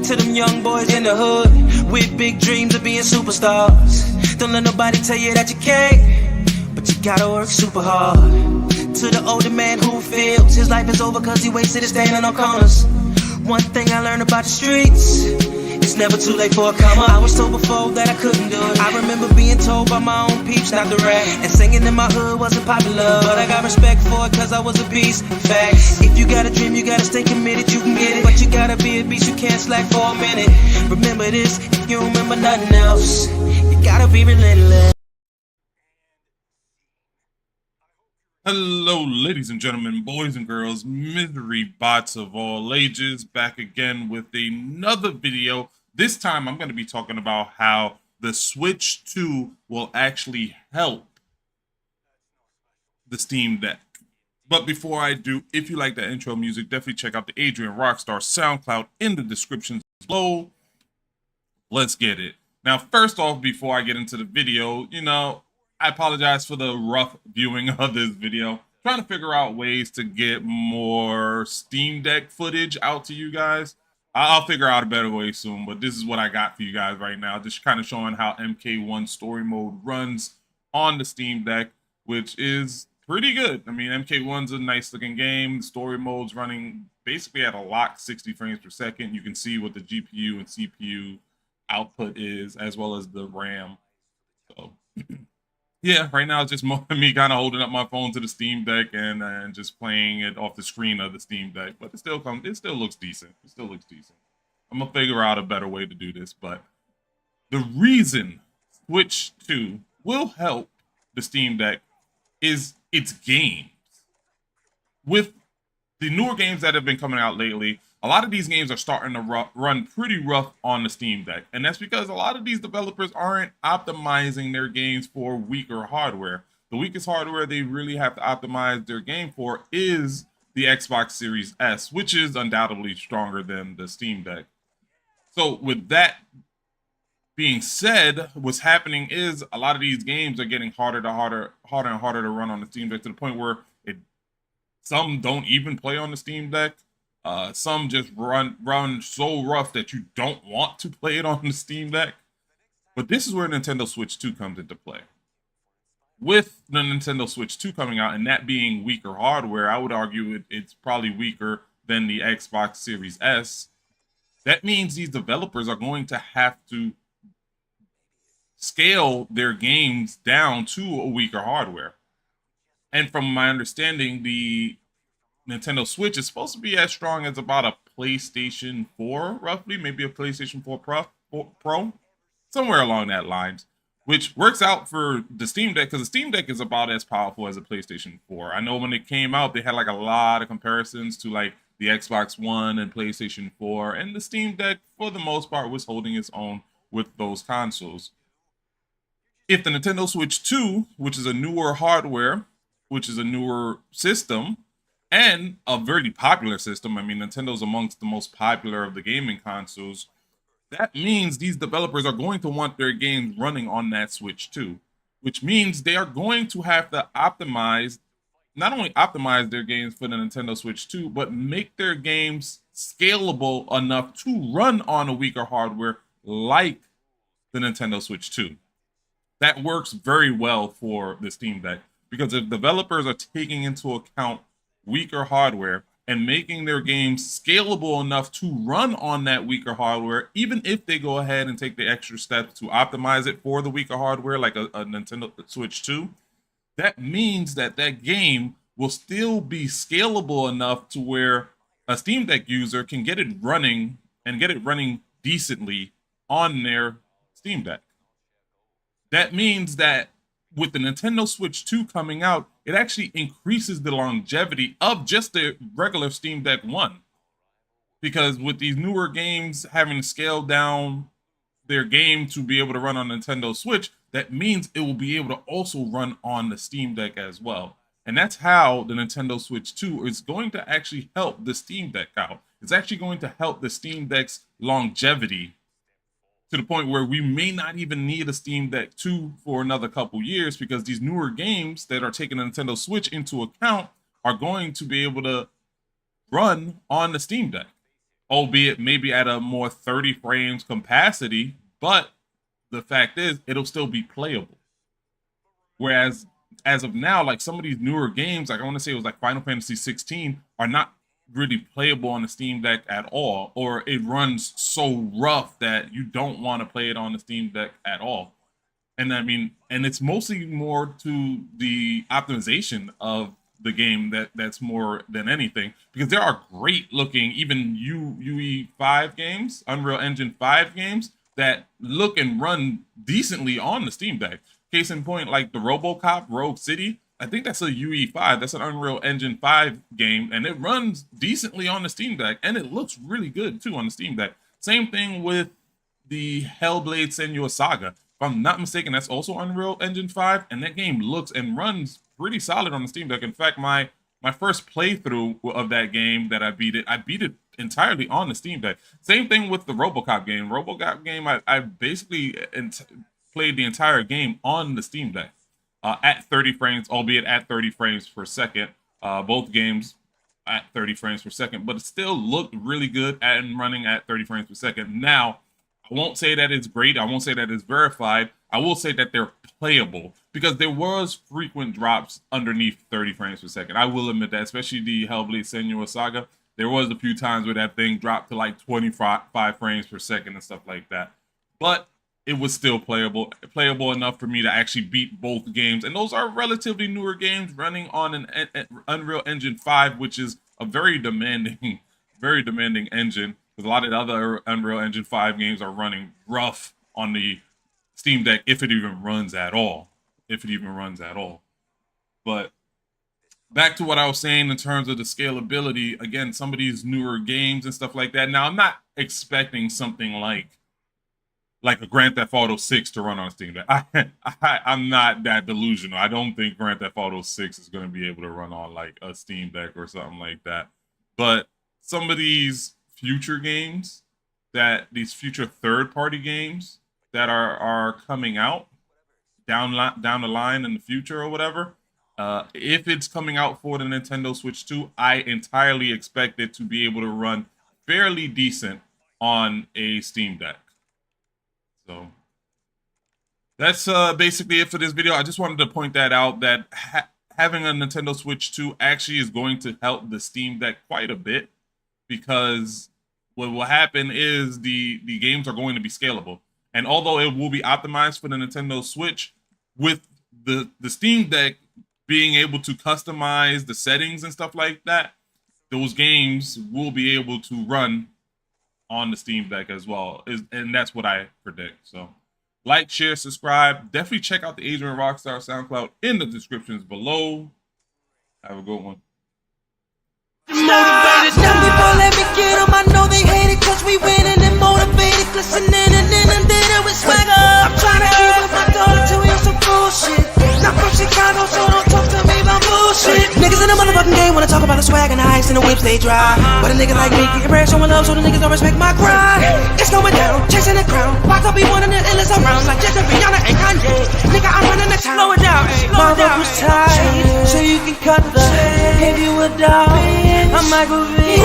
To them young boys in the hood with big dreams of being superstars. Don't let nobody tell you that you can't, but you gotta work super hard. To the older man who feels his life is over cause he wasted it standing on corners. One thing I learned about the streets, it's never too late for a come up. I was told before that I couldn't do it. I remember being told by my own peeps not to rap, and singing in my hood wasn't popular, but I got respect for it cause I was a beast. Facts. If you got a dream, you gotta stay committed, you can get it, but you gotta be a beast, you can't slack for a minute. Remember this, if you remember nothing else, you gotta be relentless. Hello, ladies and gentlemen, boys and girls, misery bots of all ages, back again with another video. This time I'm going to be talking about how the Switch 2 will actually help the Steam Deck. But before I do, if you like that intro music, definitely check out the Adrian Rockstar SoundCloud in the description below. Let's get it. Now, first off, before I get into the video, I apologize for the rough viewing of this video. Trying to figure out ways to get more Steam Deck footage out to you guys. I'll figure out a better way soon, but this is what I got for you guys right now. Just kind of showing how MK1 story mode runs on the Steam Deck, which is pretty good. I mean, MK1's a nice looking game. The story mode's running basically at a lock 60 frames per second. You can see what the GPU and CPU output is, as well as the RAM. So yeah, right now it's just me kind of holding up my phone to the Steam Deck and just playing it off the screen of the Steam Deck. But it still looks decent. It still looks decent. I'm gonna figure out a better way to do this. But the reason Switch 2 will help the Steam Deck is its games. With the newer games that have been coming out lately, a lot of these games are starting to run pretty rough on the Steam Deck. And that's because a lot of these developers aren't optimizing their games for weaker hardware. The weakest hardware they really have to optimize their game for is the Xbox Series S, which is undoubtedly stronger than the Steam Deck. So with that being said, what's happening is a lot of these games are getting harder and harder to run on the Steam Deck, to the point where some don't even play on the Steam Deck. Some just run so rough that you don't want to play it on the Steam Deck. But this is where Nintendo Switch 2 comes into play. With the Nintendo Switch 2 coming out and that being weaker hardware, I would argue it's probably weaker than the Xbox Series S. That means these developers are going to have to scale their games down to a weaker hardware. And from my understanding, the Nintendo Switch is supposed to be as strong as about a PlayStation 4, roughly, maybe a PlayStation 4 Pro, somewhere along that lines, which works out for the Steam Deck because the Steam Deck is about as powerful as a PlayStation 4. I know when it came out, they had like a lot of comparisons to like the Xbox One and PlayStation 4, and the Steam Deck, for the most part, was holding its own with those consoles. If the Nintendo Switch 2, which is a newer hardware, which is a newer system, and a very popular system. I mean, Nintendo's amongst the most popular of the gaming consoles. That means these developers are going to want their games running on that Switch 2, which means they are going to have to optimize, not only optimize their games for the Nintendo Switch 2, but make their games scalable enough to run on a weaker hardware like the Nintendo Switch 2. That works very well for the Steam Deck, because if developers are taking into account weaker hardware and making their games scalable enough to run on that weaker hardware, even if they go ahead and take the extra steps to optimize it for the weaker hardware, like a Nintendo Switch 2, that means that that game will still be scalable enough to where a Steam Deck user can get it running and get it running decently on their Steam Deck. That means that with the Nintendo Switch 2 coming out, it actually increases the longevity of just the regular Steam Deck 1. Because with these newer games having scaled down their game to be able to run on Nintendo Switch, that means it will be able to also run on the Steam Deck as well. And that's how the Nintendo Switch 2 is going to actually help the Steam Deck out. It's actually going to help the Steam Deck's longevity to the point where we may not even need a Steam Deck 2 for another couple years, because these newer games that are taking the Nintendo Switch into account are going to be able to run on the Steam Deck. albeit maybe at a more 30 frames capacity, but the fact is it'll still be playable. Whereas as of now, like some of these newer games, like I want to say it was like Final Fantasy 16, are not really playable on the Steam Deck at all, or it runs so rough that you don't want to play it on the Steam Deck at all. And I mean, and it's mostly more to the optimization of the game that's more than anything, because there are great looking even UE5 games, Unreal Engine 5 games that look and run decently on the Steam Deck. Case in point, like the RoboCop Rogue City, I think that's a UE5. That's an Unreal Engine 5 game, and it runs decently on the Steam Deck, and it looks really good too on the Steam Deck. Same thing with the Hellblade: Senua's Saga. If I'm not mistaken, that's also Unreal Engine 5, and that game looks and runs pretty solid on the Steam Deck. In fact, my first playthrough of that game that I beat it entirely on the Steam Deck. Same thing with the RoboCop game. RoboCop game, I basically played the entire game on the Steam Deck at 30 frames, albeit at 30 frames per second. Both games at 30 frames per second, but it still looked really good and running at 30 frames per second. Now, I won't say that it's great. I won't say that it's verified. I will say that they're playable, because there was frequent drops underneath 30 frames per second. I will admit that, especially the Hellblade: Senua's Saga. There was a few times where that thing dropped to like 25 frames per second and stuff like that. But it was still playable enough for me to actually beat both games. And those are relatively newer games running on an Unreal Engine 5, which is a very demanding engine. Because a lot of the other Unreal Engine 5 games are running rough on the Steam Deck, if it even runs at all. But back to what I was saying in terms of the scalability, again, some of these newer games and stuff like that. Now, I'm not expecting something like a Grand Theft Auto 6 to run on Steam Deck. I'm not that delusional. I don't think Grand Theft Auto 6 is going to be able to run on like a Steam Deck or something like that. But some of these future games, these future third-party games that are coming out down the line in the future or whatever, if it's coming out for the Nintendo Switch 2, I entirely expect it to be able to run fairly decent on a Steam Deck. So that's basically it for this video. I just wanted to point that out, that having a Nintendo Switch 2 actually is going to help the Steam Deck quite a bit, because what will happen is the games are going to be scalable. And although it will be optimized for the Nintendo Switch, with the Steam Deck being able to customize the settings and stuff like that, those games will be able to run on the Steam Deck as well. And that's what I predict. So like, share, subscribe. Definitely check out the Adrian Rockstar SoundCloud in the descriptions below. Have a good one. Motivated. Some people let me get them. I know they hate it cause we winning and motivated. Listening and then it with swagger. I'm trying to keep with my daughter to hear some bullshit. Not from Chicago, so don't talk to me about bullshit. Niggas in the motherfucking game wanna talk about the swag and the ice and the whips they drive. But a nigga like me getting bread, showing love, so the niggas don't respect my grind. It's going down, chasing the crown. Why could be one of the illest around, like Jesse, Rihanna, and Kanye. Nigga, I'm running the town. Slow it down, my vocals tight, so you can cut the. If you a dog, I'm Michael V.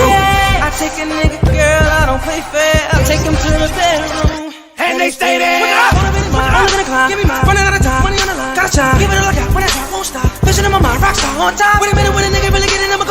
I take a nigga, girl, I don't play fair. I take him to the bedroom, and they stay there. I'm living a climb, give me mine, running out of time, money on the line, gotta shine, give it a look out, when I try, won't stop. Vision in my mind, rockstar on top. Wait a minute, when a nigga really get in the